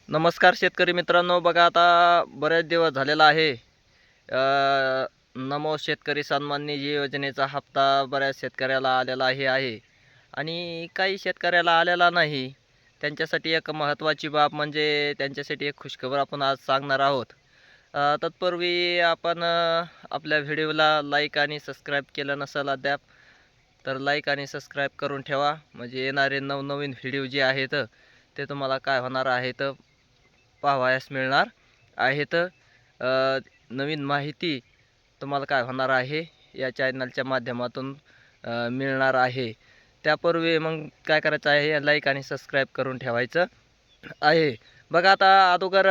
नमस्कार शेतकरी मित्रांनो, बघा आता बरेच दिवस झालेला आहे. नमो शेतकरी सन्मान निधी योजनेचा हप्ता बऱ्याच शेतकऱ्याला आलेला आहे आणि काही शेतकऱ्याला आलेला नाही. त्यांच्यासाठी एक महत्त्वाची बाब म्हणजे त्यांच्यासाठी एक खुशखबर आपण आज सांगणार आहोत. तत्पूर्वी आपण आपल्या व्हिडिओला लाईक आणि सबस्क्राईब केलं नसेल अद्याप, तर लाईक आणि सबस्क्राईब करून ठेवा. म्हणजे येणारे नवनवीन व्हिडिओ जे आहेत ते तुम्हाला काय होणार आहेत पाहावयास मिळणार आहेत. नवीन माहिती तुम्हाला काय होणार आहे या चॅनलच्या माध्यमातून मिळणार आहे. त्यापूर्वी मग काय करायचं आहे, लाईक आणि सबस्क्राईब करून ठेवायचं आहे. बघा आता अगोदर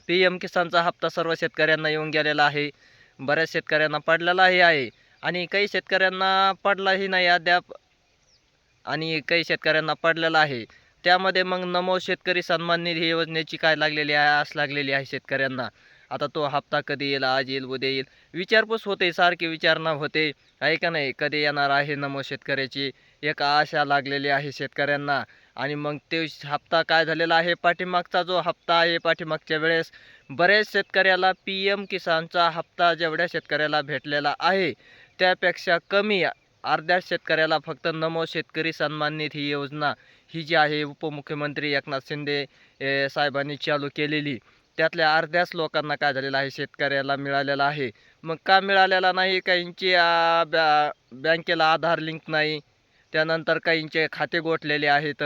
PM किसानचा हप्ता सर्व शेतकऱ्यांना येऊन गेलेला आहे. बऱ्याच शेतकऱ्यांना पडलेलाही आहे आणि काही शेतकऱ्यांना पडलाही नाही अद्याप आणि काही शेतकऱ्यांना पडलेला आहे. त्यामध्ये मग नमो शेतकरी सन्मान निधी योजनेची काय लागलेली आहे, आस लागलेली आहे शेतकऱ्यांना. आता तो हप्ता कधी येईल, आज येईल, उद्या येईल, विचारपूस होते, सारखी विचारणा होते, आहे का नाही. कधी येणार आहे नमो शेतकऱ्याची एक आशा लागलेली आहे शेतकऱ्यांना. आणि मग ते हप्ता काय झालेला आहे, पाठीमागचा जो हप्ता आहे, पाठीमागच्या वेळेस बऱ्याच शेतकऱ्याला PM किसानचा हप्ता जेवढ्या शेतकऱ्याला भेटलेला आहे त्यापेक्षा कमी अर्ध्या शेतकऱ्याला फक्त नमो शेतकरी सन्मान निधी योजना ही जी आहे उपमुख्यमंत्री एकनाथ शिंदे साहेबांनी चालू केलेली, त्यातल्या अर्ध्याच लोकांना काय झालेलं आहे, शेतकऱ्याला मिळालेला आहे. मग का मिळालेला नाही? काहींची बँकेला आधार लिंक नाही, त्यानंतर काहींचे खाते गोठलेले आहेत,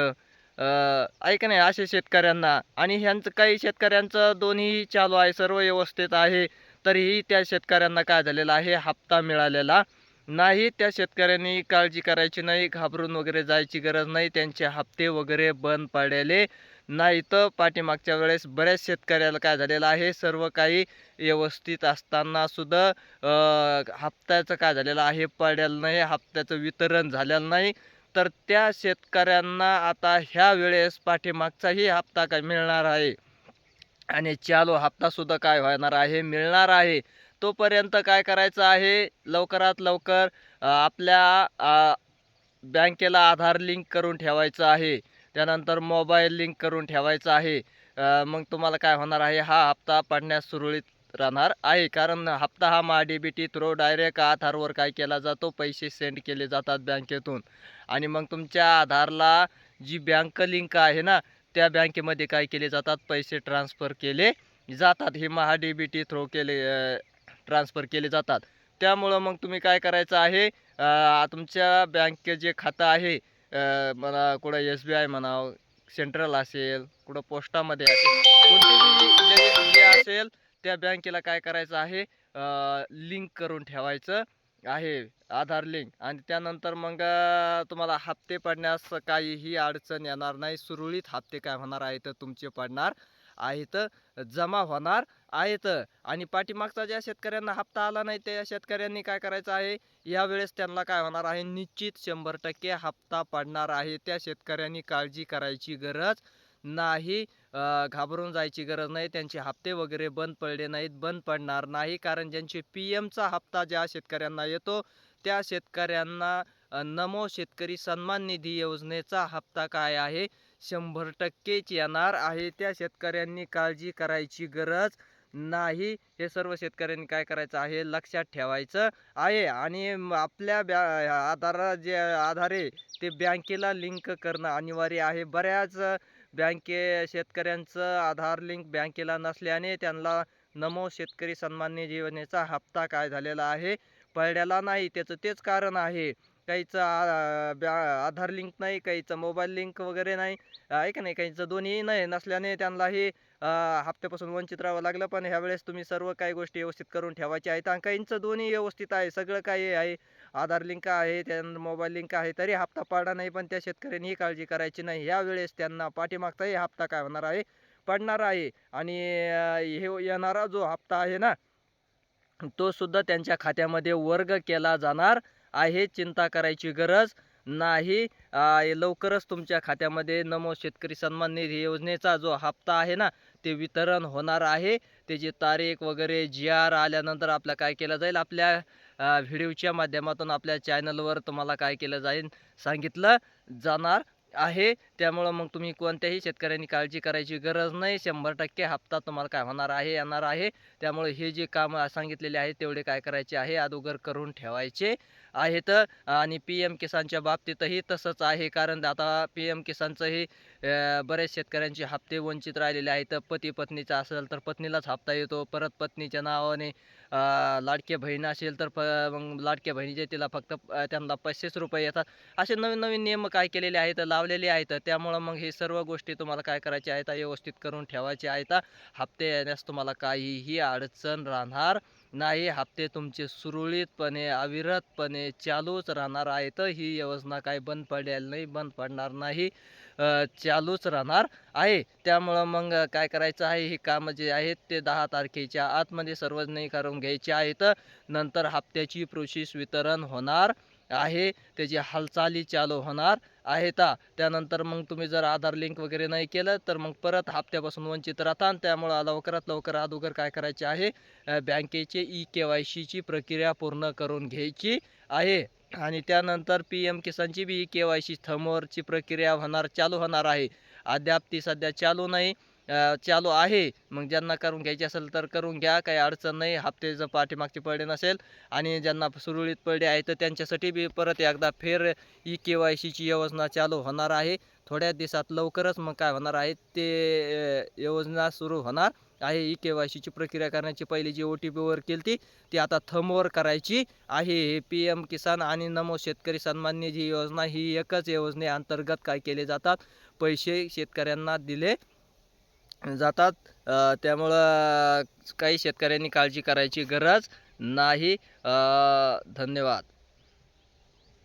ऐका नाही असे शेतकऱ्यांना. आणि ह्यांचं काही शेतकऱ्यांचं दोन्ही चालू आहे, सर्व व्यवस्थित आहे, तरीही त्या शेतकऱ्यांना काय झालेलं आहे, हप्ता मिळालेला नाही. त्या शेतकऱ्यांनी काळजी करायची नाही, घाबरून वगैरे जायची गरज नाही. त्यांचे हप्ते वगैरे बंद पडलेले नाही. तर पाठीमागच्या वेळेस बऱ्याच शेतकऱ्याला काय झालेलं आहे, सर्व काही व्यवस्थित असताना सुद्धा हप्त्याचं काय झालेलं आहे, पडलेलं नाही, हप्त्याचं वितरण झालेलं नाही. तर त्या शेतकऱ्यांना आता ह्या वेळेस पाठीमागचाही हप्ता काय मिळणार आहे आणि चालू हप्तासुद्धा काय होणार आहे, मिळणार आहे. तोपर्यंत काय करायचं आहे, लवकरात लवकर आपल्या बँकेला आधार लिंक करून ठेवायचं आहे. त्यानंतर मोबाईल लिंक करून ठेवायचा आहे. मग तुम्हाला काय होणार आहे, हा हप्ता पडण्यास सुरळीत राहणार आहे. कारण हप्ता हा DBT थ्रू डायरेक्ट आधारवर काय केला जातो, पैसे सेंड केले जातात बँकेतून. आणि मग तुमच्या आधारला जी बँक लिंक आहे ना, त्या बँकेमध्ये काय केले जातात, पैसे ट्रान्सफर केले जातात. हे DBT थ्रू ट्रान्सफर केले जातात. त्यामुळं मग तुम्ही काय करायचं आहे, तुमच्या बँकेचे जे खातं आहे, मला कुठं SBI म्हणावं, सेंट्रल असेल, कुठं पोस्टामध्ये असेल, कोणती जे असेल त्या बँकेला काय करायचं आहे, लिंक करून ठेवायचं आहे, आधार लिंक. आणि त्यानंतर मग तुम्हाला हप्ते पडण्यास काहीही अडचण येणार नाही. सुरळीत हप्ते काय होणार आहेत, तुमचे पडणार आहेत, जमा होणार आहेत. आणि पाठीमागचा ज्या शेतकऱ्यांना हप्ता आला नाही त्या शेतकऱ्यांनी काय करायचं आहे, यावेळेस त्यांना काय होणार आहे, निश्चित 100% हप्ता पडणार आहे. त्या शेतकऱ्यांनी काळजी करायची गरज नाही, घाबरून जायची गरज नाही. त्यांचे हप्ते वगैरे बंद पडले नाहीत, बंद पडणार नाही. कारण ज्यांचे PMचा हप्ता ज्या शेतकऱ्यांना येतो त्या शेतकऱ्यांना नमो शेतकरी सन्मान निधी योजनेचा हप्ता काय आहे, 100%च येणार आहे. त्या शेतकऱ्यांनी काळजी करायची गरज नाही. हे सर्व शेतकऱ्यांनी काय करायचं आहे, लक्षात ठेवायचं आहे. आणि आपल्या आधारे ते बँकेला लिंक करणं अनिवार्य आहे. बऱ्याच शेतकऱ्यांचं आधार लिंक बँकेला नसल्याने त्यांना नमो शेतकरी सन्मान निधी योजनेचा हप्ता काय झालेला आहे, पडलेला नाही. त्याचं तेच कारण आहे, काहीचं आधार लिंक नाही, काहीचं मोबाईल लिंक वगैरे नाही, आहे का नाही. काहींचं दोन्ही नाही नसल्याने त्यांनाही हप्त्यापासून वंचित राहावं लागलं. पण ह्यावेळेस तुम्ही सर्व काही गोष्टी व्यवस्थित करून ठेवायच्या आहेत. आणि काहींचं दोन्ही व्यवस्थित आहे, सगळं काही आहे, आधार लिंक आहे, त्यानंतर मोबाईल लिंक आहे, तरी हप्ता पडला नाही. पण त्या शेतकऱ्यांनी ही काळजी करायची नाही. यावेळेस त्यांना पाठीमागचाही हप्ता काय होणार आहे, पडणार आहे. आणि हे येणारा जो हप्ता आहे ना, तो सुद्धा त्यांच्या खात्यामध्ये वर्ग केला जाणार आहे. चिंता करायची गरज नाही. लवकरच तुमच्या खात्यामध्ये नमो शेतकरी सन्मान निधी योजनेचा जो हप्ता आहे ना, ते वितरण होणार आहे. त्याची तारीख वगैरे GR आल्यानंतर आपल्या काय केलं जाईल, आपल्या व्हिडिओच्या माध्यमातून आपल्या चॅनलवर तुम्हाला काय केलं जाईल, सांगितलं जाणार आहे. त्यामुळं मग तुम्ही कोणत्याही शेतकऱ्यांनी काळजी करायची गरज नाही. 100% हप्ता तुम्हाला काय होणार आहे, येणार आहे. त्यामुळे हे जे कामं सांगितलेले आहेत तेवढे काय करायचे आहे, अगोदर करून ठेवायचे आहेत. आणि PM किसानच्या बाबतीतही तसंच आहे. कारण आता PM किसानचंही बऱ्याच शेतकऱ्यांचे हप्ते वंचित राहिलेले आहेत. पती-पत्नीचा असेल तर पत्नीलाच हप्ता येतो. परत पत्नीच्या नावाने लाडकी बहीण असेल तर मग लाडक्या बहिणीचे तिला फक्त त्यांना ₹500 येतात. असे नवीन-नवीन नियम काय केलेले आहेत, लावलेले आहेत. त्यामुळं मग हे सर्व गोष्टी तुम्हाला काय करायच्या आहेत, व्यवस्थित करून ठेवायच्या आहेत. हप्ते येण्यास तुम्हाला काहीही अडचण राहणार नाही. हप्ते तुमचे सुरळीतपणे, अविरतपणे चालूच राहणार आहेत. ही योजना काही बंद पडेल नाही, बंद पडणार नाही. चालूच राहणार आहे. त्यामुळं मग काय करायचं आहे, ही कामं जे आहेत ते 10 तारखेच्या आतमध्ये सर्वजणी करून घ्यायची आहेत. नंतर हप्त्याची प्रोसेस वितरण होणार आहे. त्याची हालचाली चालू होणार आहेत. त्यानंतर मग तुम्ही जर आधार लिंक वगैरे नाही केलं तर मग परत हप्त्यापासून वंचित राहता. त्यामुळं लवकरात लवकर अगोदर काय करायचे आहे, बँकेचे KYCची प्रक्रिया पूर्ण करून घ्यायची आहे. आणि त्यानंतर PM किसानची बी KYC थंबवरची प्रक्रिया चालू होणार आहे. अद्याप ती सध्या चालू नाही, चालू आहे. मग ज्यांना करून घ्यायची असेल तर करून घ्या, काही अडचण नाही. हप्ते जर पाठीमागचे पडले नसेल आणि ज्यांना सुरळीत पडले आहे तर त्यांच्यासाठी बी परत एकदा KYCची योजना चालू होणार आहे. थोड्या दिवसात लवकरच मग काय होणार आहे ते योजना सुरू होणार आहे. KYCची प्रक्रिया करण्याची पहिली जी OTPवर केली ती आता थंबवर करायची आहे. हे PM किसान आणि नमो शेतकरी सन्मान निधी योजना ही एकच योजनेअंतर्गत काय केले जातात, पैसे शेतकऱ्यांना दिले जातात. त्यामुळं काही शेतकऱ्यांनी काळजी करायची गरज नाही. धन्यवाद.